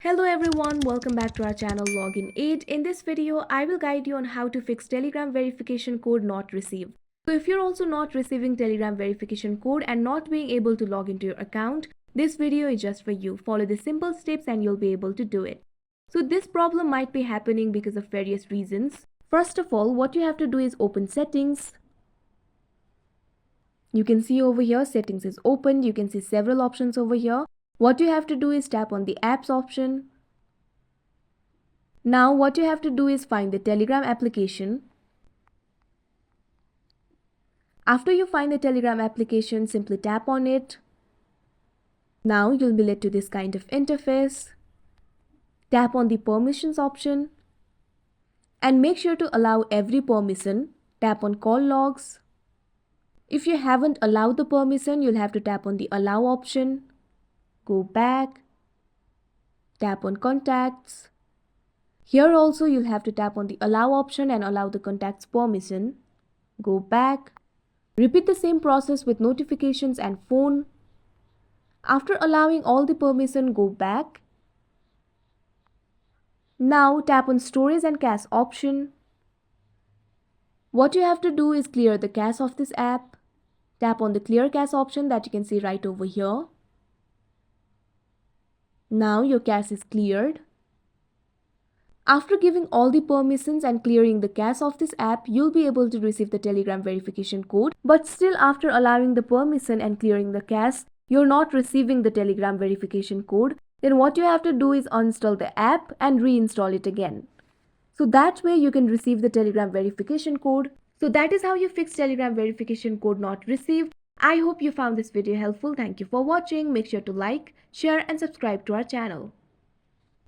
Hello everyone, welcome back to our channel Login Aid. In this video, I will guide you on how to fix Telegram verification code not received. So if you're also not receiving Telegram verification code and not being able to log into your account, this video is just for you. Follow the simple steps and you'll be able to do it. So this problem might be happening because of various reasons. First of all, what you have to do is open settings. You can see over here settings is opened. You can see several options over here. What you have to do is tap on the apps option. Now what you have to do is find the Telegram application. After you find the Telegram application, simply tap on it. Now you'll be led to this kind of interface. Tap on the permissions option and make sure to allow every permission. Tap on call logs. If you haven't allowed the permission, you'll have to tap on the allow option. Go back. Tap on contacts. Here also you'll have to tap on the allow option and allow the contacts permission. Go back. Repeat the same process with notifications and phone. After allowing all the permission, go back. Now tap on storage and cache option. What you have to do is clear the cache of this app. Tap on the clear cache option that you can see right over here. Now your cache is cleared. After giving all the permissions and clearing the cache of this app, you'll be able to receive the Telegram verification code. But still, after allowing the permission and clearing the cache, you're not receiving the Telegram verification code. Then what you have to do is uninstall the app and reinstall it again. So that way you can receive the Telegram verification code. So that is how you fix Telegram verification code not received. I hope you found this video helpful. Thank you for watching. Make sure to like, share and subscribe to our channel.